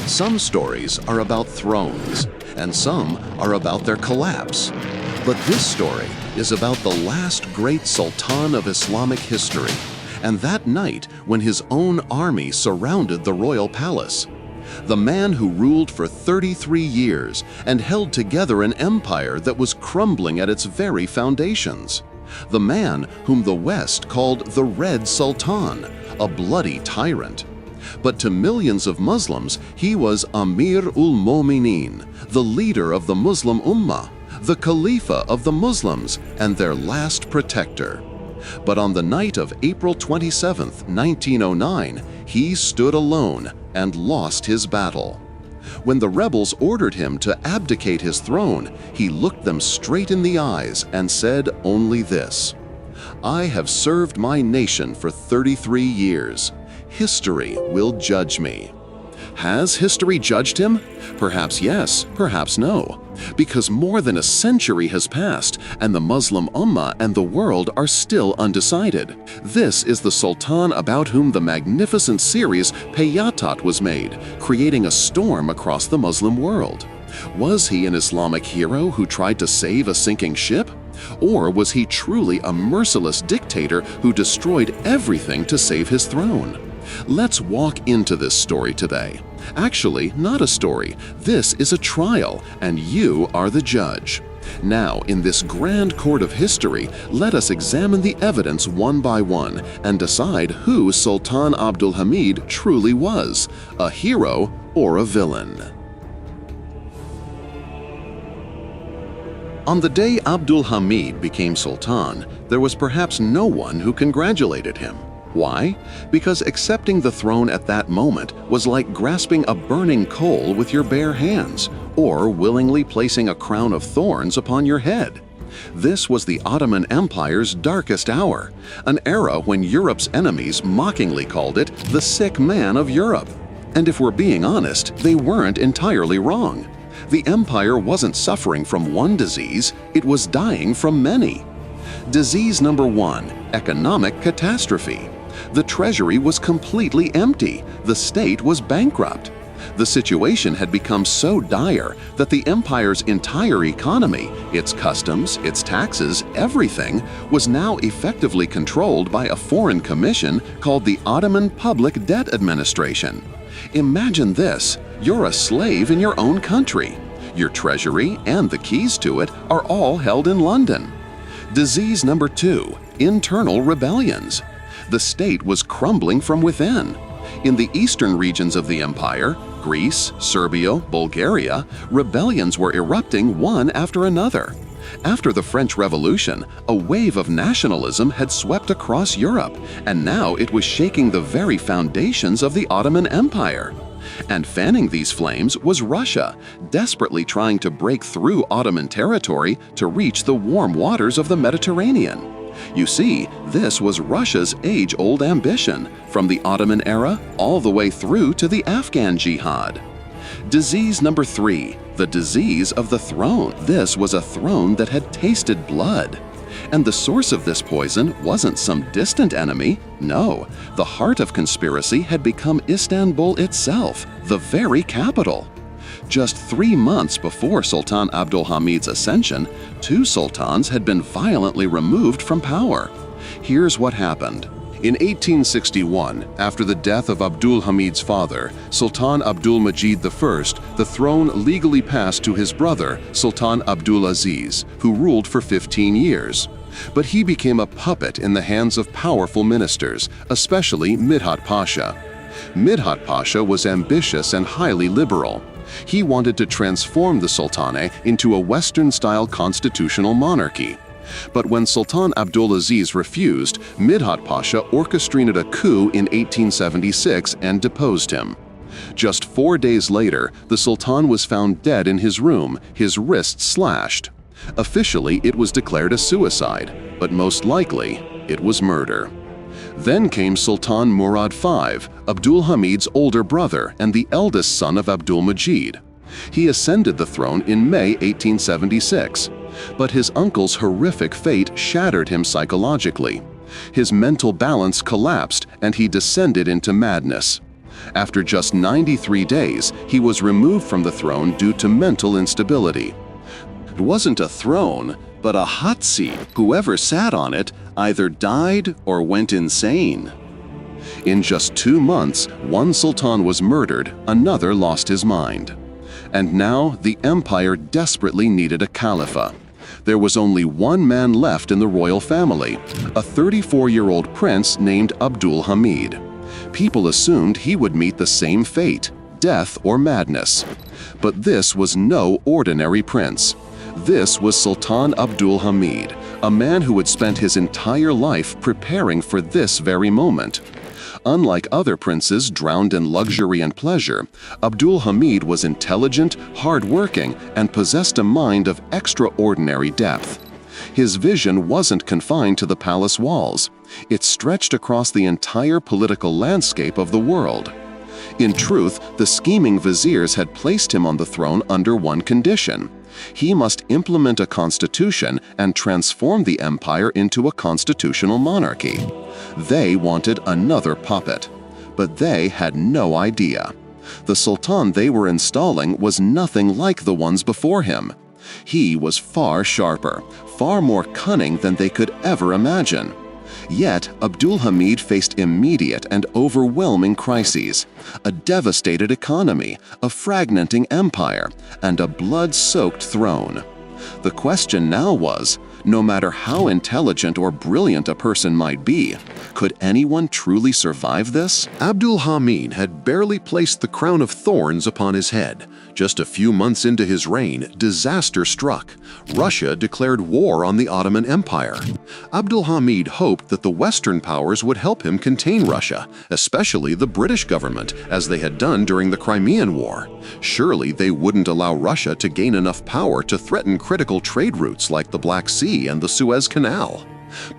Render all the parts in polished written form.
Some stories are about thrones, and some are about their collapse. But this story is about the last great sultan of Islamic history, and that night when his own army surrounded the royal palace. The man who ruled for 33 years and held together an empire that was crumbling at its very foundations. The man whom the West called the Red Sultan, a bloody tyrant. But to millions of Muslims, he was Amir-ul-Momineen, the leader of the Muslim Ummah, the Khalifa of the Muslims, and their last protector. But on the night of April 27, 1909, he stood alone and lost his battle. When the rebels ordered him to abdicate his throne, he looked them straight in the eyes and said only this: "I have served my nation for 33 years. History will judge me." Has history judged him? Perhaps yes, perhaps no. Because more than a century has passed, and the Muslim Ummah and the world are still undecided. This is the Sultan about whom the magnificent series Payatat was made, creating a storm across the Muslim world. Was he an Islamic hero who tried to save a sinking ship? Or was he truly a merciless dictator who destroyed everything to save his throne? Let's walk into this story today. Actually, not a story. This is a trial, and you are the judge. Now, in this grand court of history, let us examine the evidence one by one and decide who Sultan Abdul Hamid truly was, a hero or a villain. On the day Abdul Hamid became Sultan, there was perhaps no one who congratulated him. Why? Because accepting the throne at that moment was like grasping a burning coal with your bare hands, or willingly placing a crown of thorns upon your head. This was the Ottoman Empire's darkest hour, an era when Europe's enemies mockingly called it the sick man of Europe. And if we're being honest, they weren't entirely wrong. The empire wasn't suffering from one disease, it was dying from many. Disease number one: economic catastrophe. The treasury was completely empty. The state was bankrupt. The situation had become so dire that the empire's entire economy, its customs, its taxes, everything, was now effectively controlled by a foreign commission called the Ottoman Public Debt Administration. Imagine this: you're a slave in your own country. Your treasury and the keys to it are all held in London. Disease number two: internal rebellions. The state was crumbling from within. In the eastern regions of the empire, Greece, Serbia, Bulgaria, rebellions were erupting one after another. After the French Revolution, a wave of nationalism had swept across Europe, and now it was shaking the very foundations of the Ottoman Empire. And fanning these flames was Russia, desperately trying to break through Ottoman territory to reach the warm waters of the Mediterranean. You see, this was Russia's age-old ambition, from the Ottoman era all the way through to the Afghan jihad. Disease number three: the disease of the throne. This was a throne that had tasted blood. And the source of this poison wasn't some distant enemy. No, the heart of conspiracy had become Istanbul itself, the very capital. Just 3 months before Sultan Abdul Hamid's ascension, two sultans had been violently removed from power. Here's what happened. In 1861, after the death of Abdul Hamid's father, Sultan Abdulmajid I, the throne legally passed to his brother, Sultan Abdulaziz, who ruled for 15 years. But he became a puppet in the hands of powerful ministers, especially Midhat Pasha. Midhat Pasha was ambitious and highly liberal. He wanted to transform the Sultanate into a Western-style constitutional monarchy. But when Sultan Abdulaziz refused, Midhat Pasha orchestrated a coup in 1876 and deposed him. Just 4 days later, the Sultan was found dead in his room, his wrists slashed. Officially, it was declared a suicide, but most likely, it was murder. Then came Sultan Murad V, Abdul Hamid's older brother and the eldest son of Abdulmajid. He ascended the throne in May 1876, but his uncle's horrific fate shattered him psychologically. His mental balance collapsed and he descended into madness. After just 93 days, he was removed from the throne due to mental instability. It wasn't a throne, but a hot seat. Whoever sat on it either died or went insane. In just 2 months, one sultan was murdered, another lost his mind. And now the empire desperately needed a caliphate. There was only one man left in the royal family, a 34-year-old prince named Abdul Hamid. People assumed he would meet the same fate, death or madness. But this was no ordinary prince. This was Sultan Abdul Hamid, a man who had spent his entire life preparing for this very moment. Unlike other princes drowned in luxury and pleasure, Abdul Hamid was intelligent, hard-working, and possessed a mind of extraordinary depth. His vision wasn't confined to the palace walls. It stretched across the entire political landscape of the world. In truth, the scheming viziers had placed him on the throne under one condition. He must implement a constitution and transform the empire into a constitutional monarchy. They wanted another puppet, but they had no idea. The sultan they were installing was nothing like the ones before him. He was far sharper, far more cunning than they could ever imagine. Yet, Abdul Hamid faced immediate and overwhelming crises: a devastated economy, a fragmenting empire, and a blood-soaked throne. The question now was, no matter how intelligent or brilliant a person might be, could anyone truly survive this? Abdul Hamid had barely placed the crown of thorns upon his head. Just a few months into his reign, disaster struck. Russia declared war on the Ottoman Empire. Abdul Hamid hoped that the Western powers would help him contain Russia, especially the British government, as they had done during the Crimean War. Surely they wouldn't allow Russia to gain enough power to threaten critical trade routes like the Black Sea and the Suez Canal.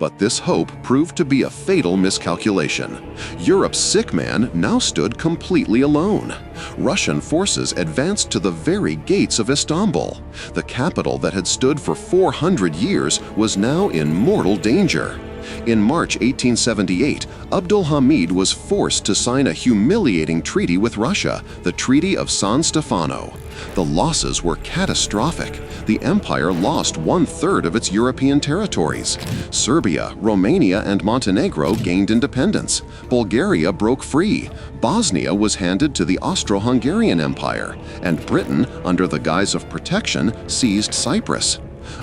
But this hope proved to be a fatal miscalculation. Europe's sick man now stood completely alone. Russian forces advanced to the very gates of Istanbul. The capital that had stood for 400 years was now in mortal danger. In March 1878, Abdul Hamid was forced to sign a humiliating treaty with Russia, the Treaty of San Stefano. The losses were catastrophic. The empire lost 1/3 of its European territories. Serbia, Romania, and Montenegro gained independence. Bulgaria broke free. Bosnia was handed to the Austro-Hungarian Empire, and Britain, under the guise of protection, seized Cyprus.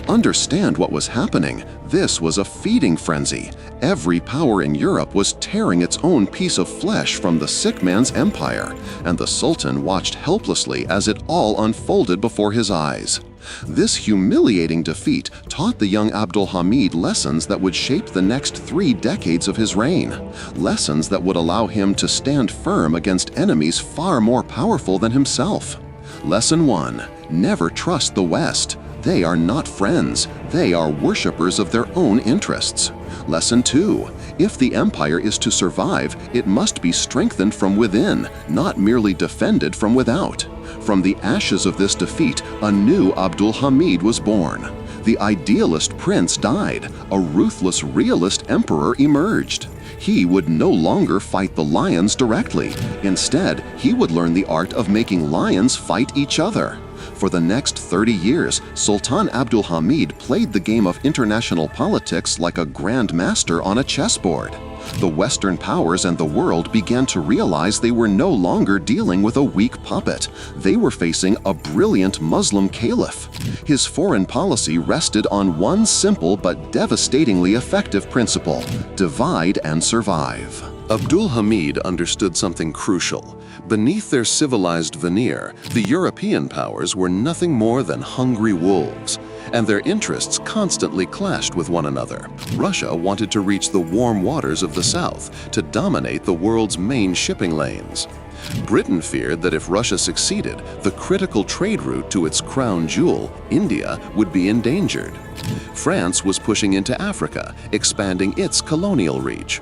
Understand what was happening. This was a feeding frenzy. Every power in Europe was tearing its own piece of flesh from the sick man's empire, and the Sultan watched helplessly as it all unfolded before his eyes. This humiliating defeat taught the young Abdul Hamid lessons that would shape the next 3 decades of his reign, lessons that would allow him to stand firm against enemies far more powerful than himself. Lesson 1. Never trust the West. They are not friends. They are worshippers of their own interests. Lesson 2. If the empire is to survive, it must be strengthened from within, not merely defended from without. From the ashes of this defeat, a new Abdul Hamid was born. The idealist prince died. A ruthless realist emperor emerged. He would no longer fight the lions directly. Instead, he would learn the art of making lions fight each other. For the next 30 years, Sultan Abdul Hamid played the game of international politics like a grand master on a chessboard. The Western powers and the world began to realize they were no longer dealing with a weak puppet. They were facing a brilliant Muslim caliph. His foreign policy rested on one simple but devastatingly effective principle: divide and survive. Abdul Hamid understood something crucial. Beneath their civilized veneer, the European powers were nothing more than hungry wolves, and their interests constantly clashed with one another. Russia wanted to reach the warm waters of the south to dominate the world's main shipping lanes. Britain feared that if Russia succeeded, the critical trade route to its crown jewel, India, would be endangered. France was pushing into Africa, expanding its colonial reach.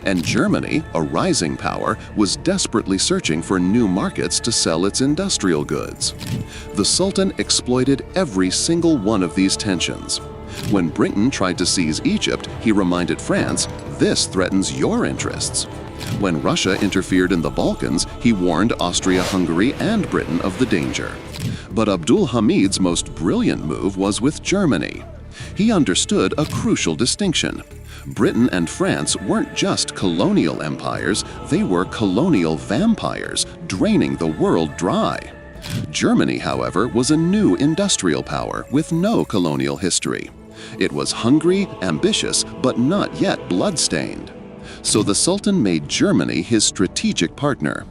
And Germany, a rising power, was desperately searching for new markets to sell its industrial goods. The Sultan exploited every single one of these tensions. When Britain tried to seize Egypt, he reminded France, "This threatens your interests." When Russia interfered in the Balkans, he warned Austria-Hungary and Britain of the danger. But Abdul Hamid's most brilliant move was with Germany. He understood a crucial distinction. Britain and France weren't just colonial empires, they were colonial vampires, draining the world dry. Germany, however, was a new industrial power with no colonial history. It was hungry, ambitious, but not yet blood-stained. So the Sultan made Germany his strategic partner.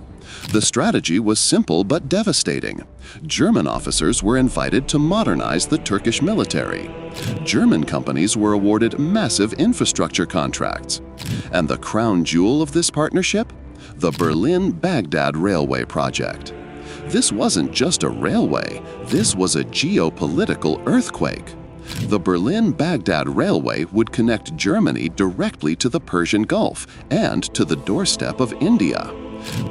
The strategy was simple but devastating. German officers were invited to modernize the Turkish military. German companies were awarded massive infrastructure contracts. And the crown jewel of this partnership? The Berlin-Baghdad Railway project. This wasn't just a railway, this was a geopolitical earthquake. The Berlin-Baghdad Railway would connect Germany directly to the Persian Gulf and to the doorstep of India.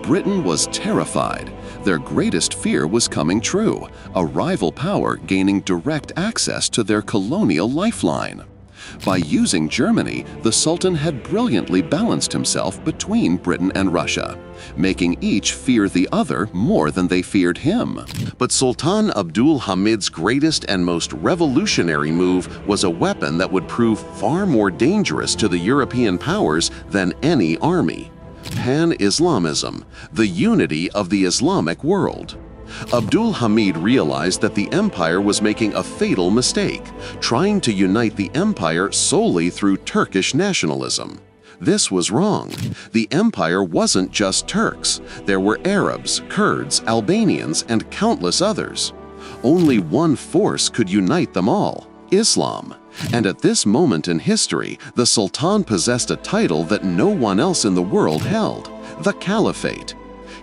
Britain was terrified. Their greatest fear was coming true, a rival power gaining direct access to their colonial lifeline. By using Germany, the Sultan had brilliantly balanced himself between Britain and Russia, making each fear the other more than they feared him. But Sultan Abdul Hamid's greatest and most revolutionary move was a weapon that would prove far more dangerous to the European powers than any army. Pan-Islamism, the unity of the Islamic world. Abdul Hamid realized that the empire was making a fatal mistake, trying to unite the empire solely through Turkish nationalism. This was wrong. The empire wasn't just Turks. There were Arabs, Kurds, Albanians, and countless others. Only one force could unite them all: Islam. And at this moment in history, the Sultan possessed a title that no one else in the world held: the Caliphate.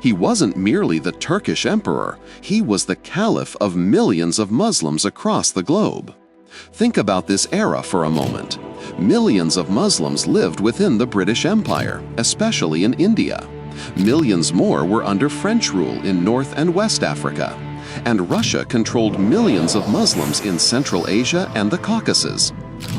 He wasn't merely the Turkish emperor, he was the caliph of millions of Muslims across the globe. Think about this era for a moment. Millions of Muslims lived within the British Empire, especially in India. Millions more were under French rule in North and West Africa. And Russia controlled millions of Muslims in Central Asia and the Caucasus.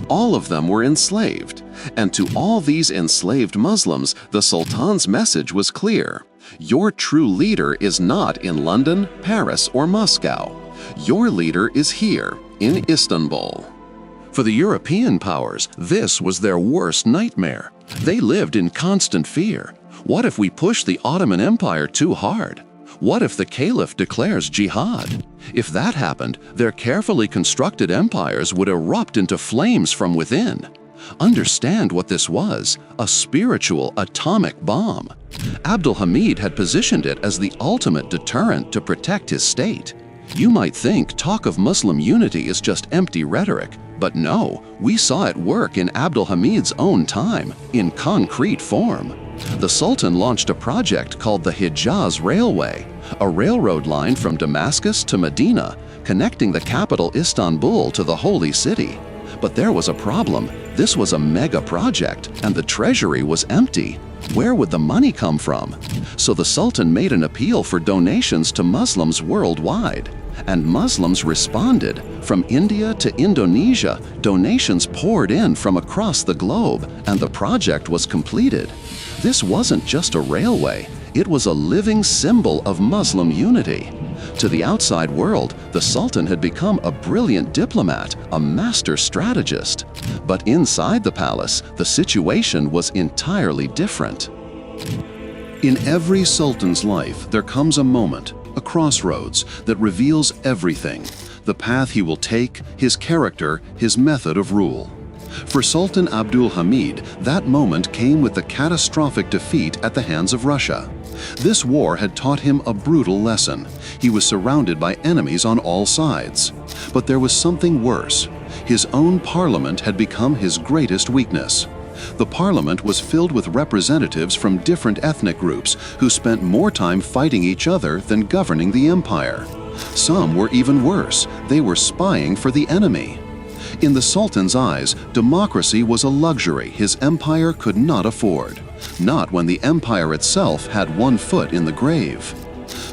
All of them were enslaved. And to all these enslaved Muslims, the Sultan's message was clear. Your true leader is not in London, Paris, or Moscow. Your leader is here, in Istanbul. For the European powers, this was their worst nightmare. They lived in constant fear. What if we push the Ottoman Empire too hard? What if the Caliph declares jihad? If that happened, their carefully constructed empires would erupt into flames from within. Understand what this was: a spiritual atomic bomb. Abdul Hamid had positioned it as the ultimate deterrent to protect his state. You might think talk of Muslim unity is just empty rhetoric, but no, we saw it work in Abdul Hamid's own time, in concrete form. The Sultan launched a project called the Hijaz Railway, a railroad line from Damascus to Medina, connecting the capital Istanbul to the Holy City. But there was a problem. This was a mega project, and the treasury was empty. Where would the money come from? So the Sultan made an appeal for donations to Muslims worldwide. And Muslims responded. From India to Indonesia, donations poured in from across the globe, and the project was completed. This wasn't just a railway, it was a living symbol of Muslim unity. To the outside world, the Sultan had become a brilliant diplomat, a master strategist. But inside the palace, the situation was entirely different. In every sultan's life, there comes a moment, a crossroads, that reveals everything: the path he will take, his character, his method of rule. For Sultan Abdul Hamid, that moment came with the catastrophic defeat at the hands of Russia. This war had taught him a brutal lesson. He was surrounded by enemies on all sides. But there was something worse. His own parliament had become his greatest weakness. The parliament was filled with representatives from different ethnic groups who spent more time fighting each other than governing the empire. Some were even worse. They were spying for the enemy. In the Sultan's eyes, democracy was a luxury his empire could not afford. Not when the empire itself had one foot in the grave.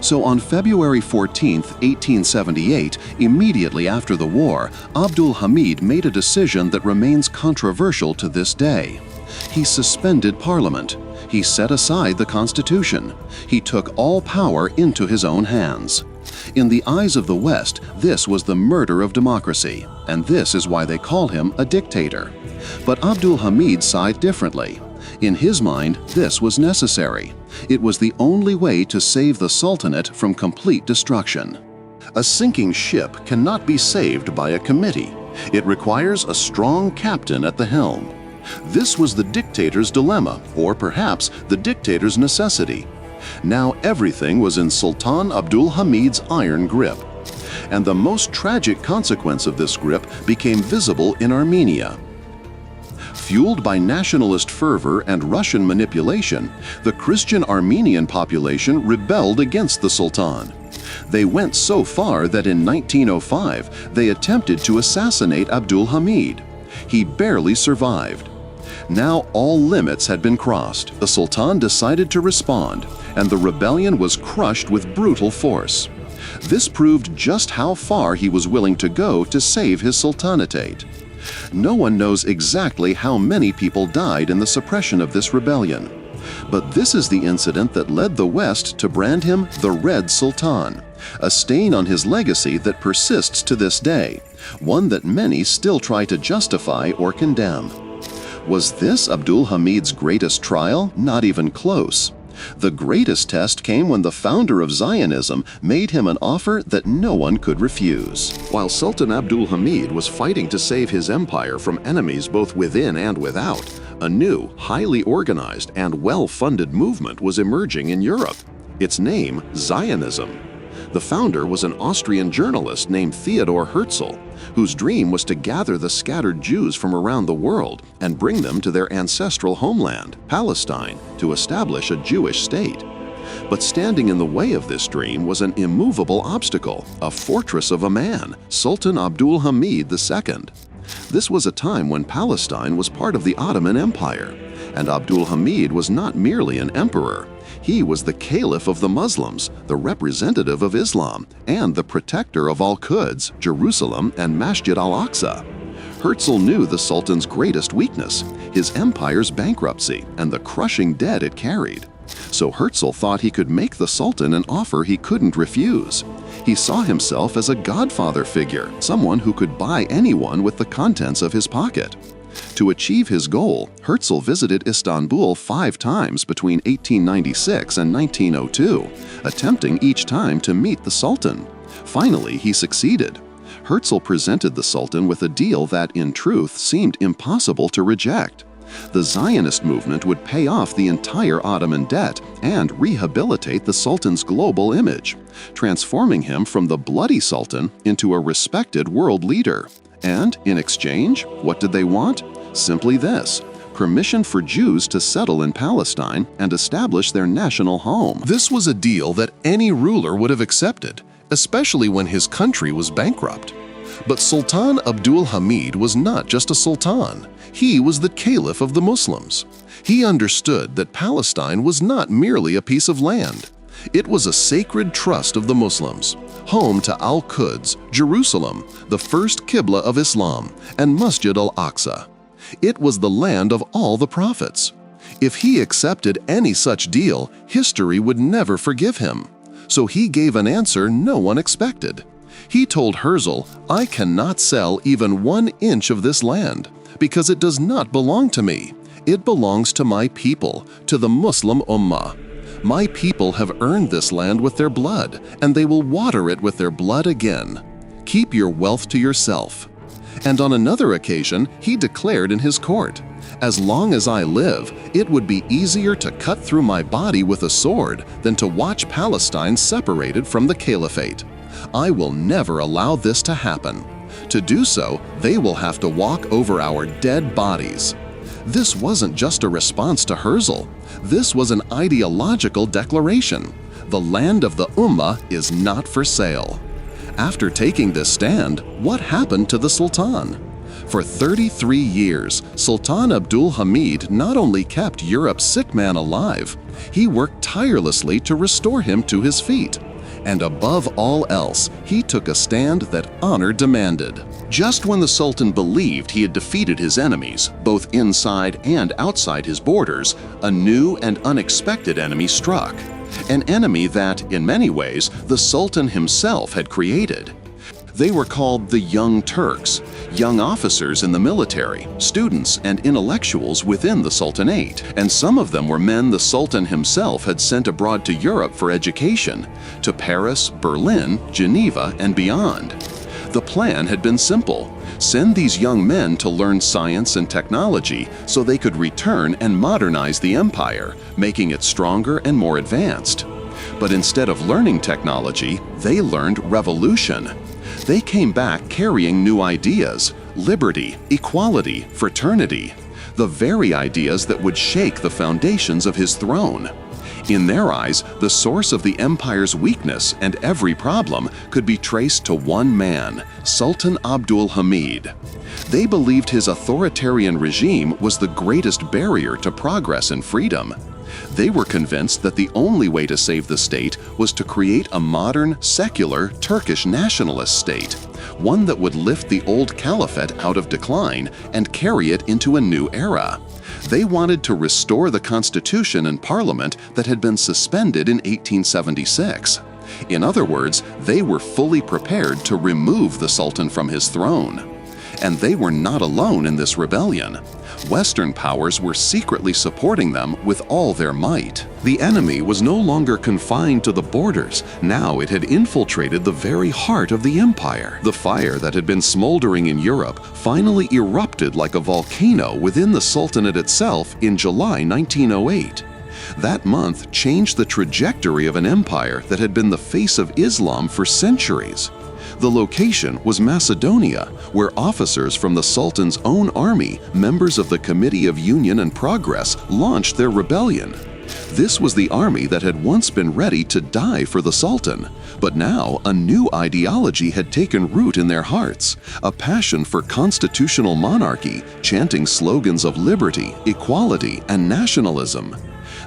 So on February 14, 1878, immediately after the war, Abdul Hamid made a decision that remains controversial to this day. He suspended Parliament. He set aside the constitution. He took all power into his own hands. In the eyes of the West, this was the murder of democracy, and this is why they call him a dictator. But Abdul Hamid sighed differently. In his mind, this was necessary. It was the only way to save the Sultanate from complete destruction. A sinking ship cannot be saved by a committee. It requires a strong captain at the helm. This was the dictator's dilemma, or perhaps the dictator's necessity. Now everything was in Sultan Abdul Hamid's iron grip. And the most tragic consequence of this grip became visible in Armenia. Fueled by nationalist fervor and Russian manipulation, the Christian Armenian population rebelled against the Sultan. They went so far that in 1905 they attempted to assassinate Abdul Hamid. He barely survived. Now all limits had been crossed. The Sultan decided to respond, and the rebellion was crushed with brutal force. This proved just how far he was willing to go to save his sultanatate. No one knows exactly how many people died in the suppression of this rebellion. But this is the incident that led the West to brand him the Red Sultan, a stain on his legacy that persists to this day, one that many still try to justify or condemn. Was this Abdul Hamid's greatest trial? Not even close. The greatest test came when the founder of Zionism made him an offer that no one could refuse. While Sultan Abdul Hamid was fighting to save his empire from enemies both within and without, a new, highly organized and well-funded movement was emerging in Europe. Its name, Zionism. The founder was an Austrian journalist named Theodor Herzl, whose dream was to gather the scattered Jews from around the world and bring them to their ancestral homeland, Palestine, to establish a Jewish state. But standing in the way of this dream was an immovable obstacle, a fortress of a man, Sultan Abdul Hamid II. This was a time when Palestine was part of the Ottoman Empire, and Abdul Hamid was not merely an emperor. He was the caliph of the Muslims, the representative of Islam, and the protector of Al-Quds, Jerusalem, and Masjid al-Aqsa. Herzl knew the Sultan's greatest weakness, his empire's bankruptcy and the crushing debt it carried. So Herzl thought he could make the Sultan an offer he couldn't refuse. He saw himself as a godfather figure, someone who could buy anyone with the contents of his pocket. To achieve his goal, Herzl visited Istanbul 5 times between 1896 and 1902, attempting each time to meet the Sultan. Finally, he succeeded. Herzl presented the Sultan with a deal that, in truth, seemed impossible to reject. The Zionist movement would pay off the entire Ottoman debt and rehabilitate the Sultan's global image, transforming him from the bloody Sultan into a respected world leader. And, in exchange, what did they want? Simply this: permission for Jews to settle in Palestine and establish their national home. This was a deal that any ruler would have accepted, especially when his country was bankrupt. But Sultan Abdul Hamid was not just a sultan. He was the caliph of the Muslims. He understood that Palestine was not merely a piece of land. It was a sacred trust of the Muslims, home to Al-Quds, Jerusalem, the first Qibla of Islam, and Masjid al-Aqsa. It was the land of all the prophets. If he accepted any such deal, history would never forgive him. So he gave an answer no one expected. He told Herzl, "I cannot sell even 1 inch of this land, because it does not belong to me. It belongs to my people, to the Muslim Ummah. My people have earned this land with their blood, and they will water it with their blood again. Keep your wealth to yourself." And on another occasion, he declared in his court, "As long as I live, it would be easier to cut through my body with a sword than to watch Palestine separated from the caliphate. I will never allow this to happen. To do so, they will have to walk over our dead bodies." This wasn't just a response to Herzl. This was an ideological declaration. The land of the Ummah is not for sale. After taking this stand, what happened to the Sultan? For 33 years, Sultan Abdul Hamid not only kept Europe's sick man alive, he worked tirelessly to restore him to his feet. And above all else, he took a stand that honor demanded. Just when the Sultan believed he had defeated his enemies, both inside and outside his borders, a new and unexpected enemy struck. An enemy that, in many ways, the Sultan himself had created. They were called the Young Turks, young officers in the military, students and intellectuals within the Sultanate, and some of them were men the Sultan himself had sent abroad to Europe for education, to Paris, Berlin, Geneva, and beyond. The plan had been simple: send these young men to learn science and technology so they could return and modernize the empire, making it stronger and more advanced. But instead of learning technology, they learned revolution. They came back carrying new ideas: liberty, equality, fraternity, the very ideas that would shake the foundations of his throne. In their eyes, the source of the empire's weakness and every problem could be traced to one man, Sultan Abdul Hamid. They believed his authoritarian regime was the greatest barrier to progress and freedom. They were convinced that the only way to save the state was to create a modern, secular, Turkish nationalist state, one that would lift the old caliphate out of decline and carry it into a new era. They wanted to restore the constitution and parliament that had been suspended in 1876. In other words, they were fully prepared to remove the Sultan from his throne. And they were not alone in this rebellion. Western powers were secretly supporting them with all their might. The enemy was no longer confined to the borders. Now it had infiltrated the very heart of the empire. The fire that had been smoldering in Europe finally erupted like a volcano within the Sultanate itself in July 1908. That month changed the trajectory of an empire that had been the face of Islam for centuries. The location was Macedonia, where officers from the Sultan's own army, members of the Committee of Union and Progress, launched their rebellion. This was the army that had once been ready to die for the Sultan, but now a new ideology had taken root in their hearts, a passion for constitutional monarchy, chanting slogans of liberty, equality, and nationalism.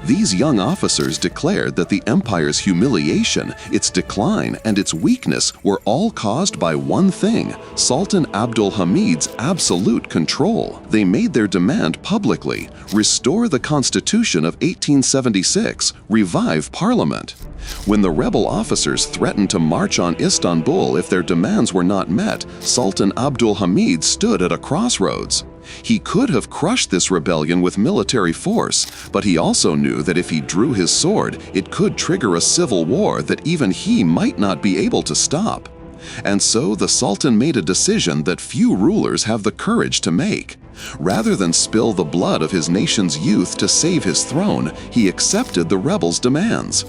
These young officers declared that the empire's humiliation, its decline, and its weakness were all caused by one thing: Sultan Abdul Hamid's absolute control. They made their demand publicly: restore the constitution of 1876, revive parliament. When the rebel officers threatened to march on Istanbul if their demands were not met, Sultan Abdul Hamid stood at a crossroads. He could have crushed this rebellion with military force, but he also knew that if he drew his sword, it could trigger a civil war that even he might not be able to stop. And so the Sultan made a decision that few rulers have the courage to make. Rather than spill the blood of his nation's youth to save his throne, he accepted the rebels' demands.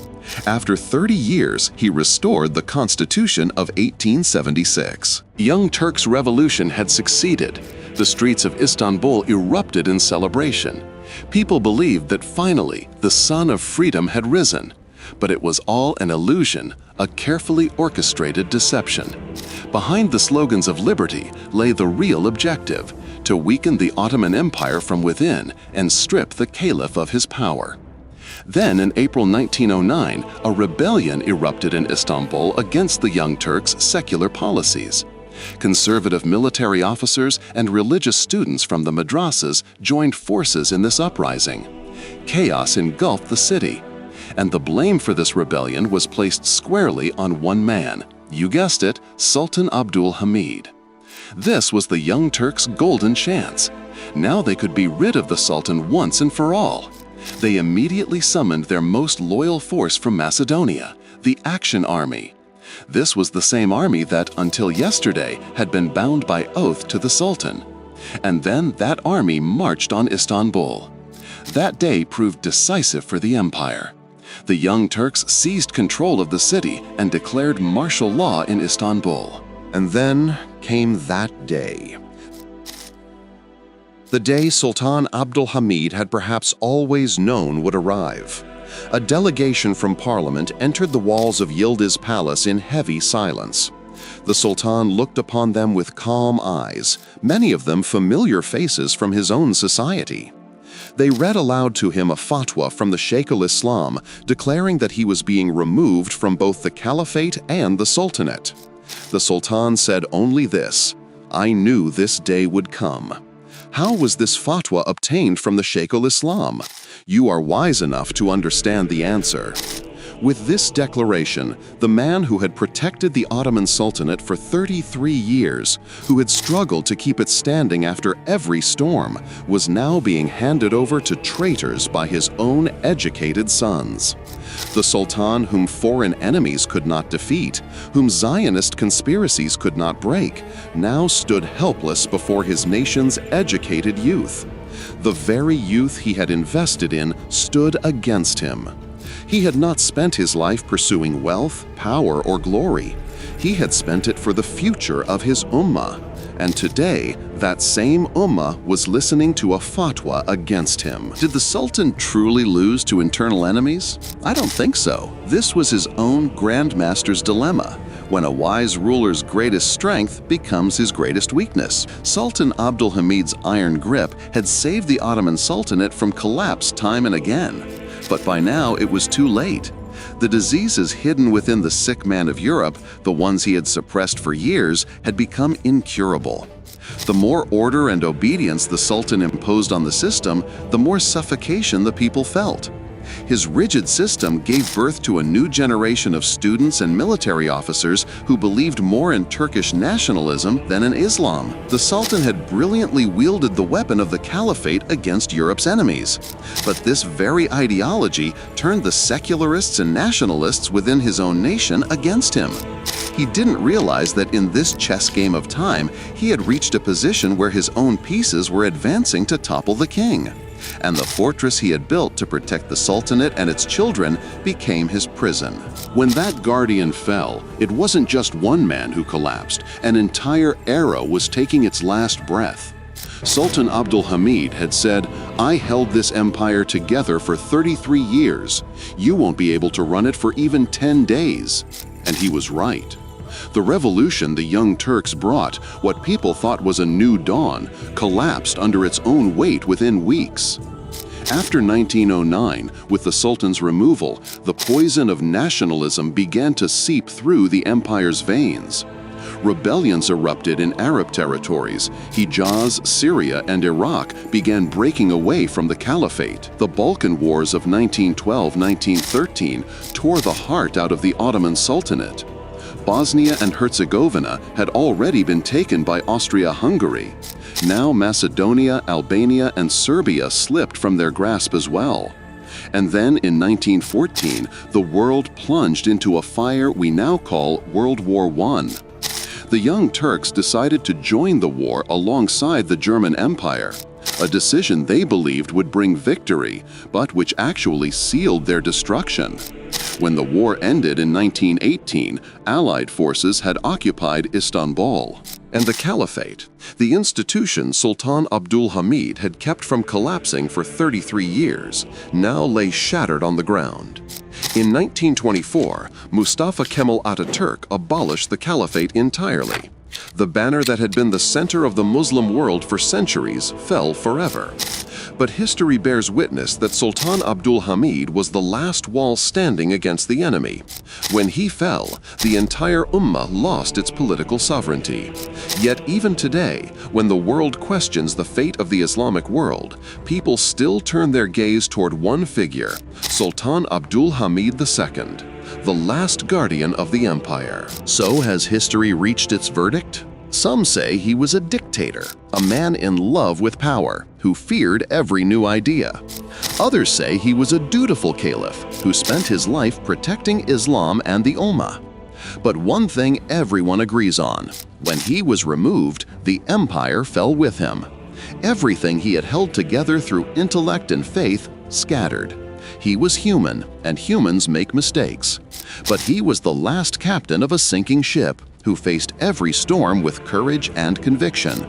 After 30 years, he restored the Constitution of 1876. Young Turks Revolution had succeeded. The streets of Istanbul erupted in celebration. People believed that finally the sun of freedom had risen. But it was all an illusion, a carefully orchestrated deception. Behind the slogans of liberty lay the real objective: to weaken the Ottoman Empire from within and strip the caliph of his power. Then in April 1909, a rebellion erupted in Istanbul against the Young Turks' secular policies. Conservative military officers and religious students from the madrasas joined forces in this uprising. Chaos engulfed the city, and the blame for this rebellion was placed squarely on one man. You guessed it, Sultan Abdul Hamid. This was the Young Turks' golden chance. Now they could be rid of the Sultan once and for all. They immediately summoned their most loyal force from Macedonia, the Action Army. This was the same army that, until yesterday, had been bound by oath to the Sultan. And then that army marched on Istanbul. That day proved decisive for the empire. The Young Turks seized control of the city and declared martial law in Istanbul. And then came that day. The day Sultan Abdul Hamid had perhaps always known would arrive. A delegation from Parliament entered the walls of Yildiz Palace in heavy silence. The Sultan looked upon them with calm eyes, many of them familiar faces from his own society. They read aloud to him a fatwa from the Sheikh al-Islam declaring that he was being removed from both the caliphate and the sultanate. The Sultan said only this, "I knew this day would come." How was this fatwa obtained from the Sheikh al-Islam? You are wise enough to understand the answer. With this declaration, the man who had protected the Ottoman Sultanate for 33 years, who had struggled to keep it standing after every storm, was now being handed over to traitors by his own educated sons. The Sultan whom foreign enemies could not defeat, whom Zionist conspiracies could not break, now stood helpless before his nation's educated youth. The very youth he had invested in stood against him. He had not spent his life pursuing wealth, power, or glory. He had spent it for the future of his ummah. And today, that same ummah was listening to a fatwa against him. Did the Sultan truly lose to internal enemies? I don't think so. This was his own Grand Master's dilemma, when a wise ruler's greatest strength becomes his greatest weakness. Sultan Abdul Hamid's iron grip had saved the Ottoman Sultanate from collapse time and again. But by now it was too late. The diseases hidden within the sick man of Europe, the ones he had suppressed for years, had become incurable. The more order and obedience the Sultan imposed on the system, the more suffocation the people felt. His rigid system gave birth to a new generation of students and military officers who believed more in Turkish nationalism than in Islam. The Sultan had brilliantly wielded the weapon of the caliphate against Europe's enemies. But this very ideology turned the secularists and nationalists within his own nation against him. He didn't realize that in this chess game of time, he had reached a position where his own pieces were advancing to topple the king. And the fortress he had built to protect the Sultanate and its children became his prison. When that guardian fell, it wasn't just one man who collapsed. An entire era was taking its last breath. Sultan Abdul Hamid had said, "I held this empire together for 33 years. You won't be able to run it for even 10 days." And he was right. The revolution the Young Turks brought, what people thought was a new dawn, collapsed under its own weight within weeks. After 1909, with the Sultan's removal, the poison of nationalism began to seep through the empire's veins. Rebellions erupted in Arab territories. Hijaz, Syria, and Iraq began breaking away from the caliphate. The Balkan Wars of 1912-1913 tore the heart out of the Ottoman Sultanate. Bosnia and Herzegovina had already been taken by Austria-Hungary. Now Macedonia, Albania, and Serbia slipped from their grasp as well. And then in 1914, the world plunged into a fire we now call World War I. The Young Turks decided to join the war alongside the German Empire, a decision they believed would bring victory, but which actually sealed their destruction. When the war ended in 1918, Allied forces had occupied Istanbul. And the Caliphate, the institution Sultan Abdul Hamid had kept from collapsing for 33 years, now lay shattered on the ground. In 1924, Mustafa Kemal Ataturk abolished the Caliphate entirely. The banner that had been the center of the Muslim world for centuries fell forever. But history bears witness that Sultan Abdul Hamid was the last wall standing against the enemy. When he fell, the entire ummah lost its political sovereignty. Yet even today, when the world questions the fate of the Islamic world, people still turn their gaze toward one figure, Sultan Abdul Hamid II, the last guardian of the empire. So has history reached its verdict? Some say he was a dictator, a man in love with power, who feared every new idea. Others say he was a dutiful caliph who spent his life protecting Islam and the Ummah. But one thing everyone agrees on: when he was removed, the empire fell with him. Everything he had held together through intellect and faith scattered. He was human, and humans make mistakes. But he was the last captain of a sinking ship who faced every storm with courage and conviction.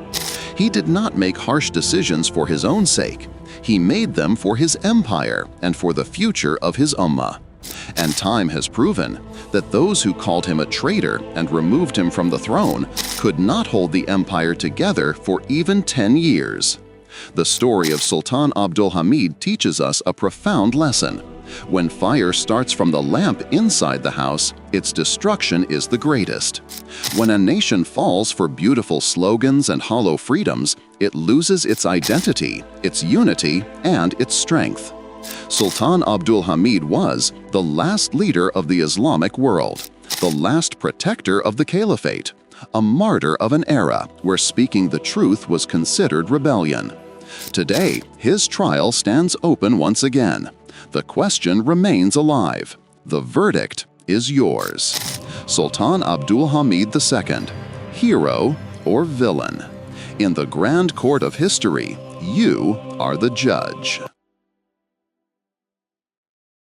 He did not make harsh decisions for his own sake. He made them for his empire and for the future of his ummah. And time has proven that those who called him a traitor and removed him from the throne could not hold the empire together for even 10 years. The story of Sultan Abdul Hamid teaches us a profound lesson. When fire starts from the lamp inside the house, its destruction is the greatest. When a nation falls for beautiful slogans and hollow freedoms, it loses its identity, its unity, and its strength. Sultan Abdul Hamid was the last leader of the Islamic world, the last protector of the caliphate, a martyr of an era where speaking the truth was considered rebellion. Today, his trial stands open once again. The question remains alive. The verdict is yours. Sultan Abdul Hamid II, hero or villain? In the grand court of history, you are the judge.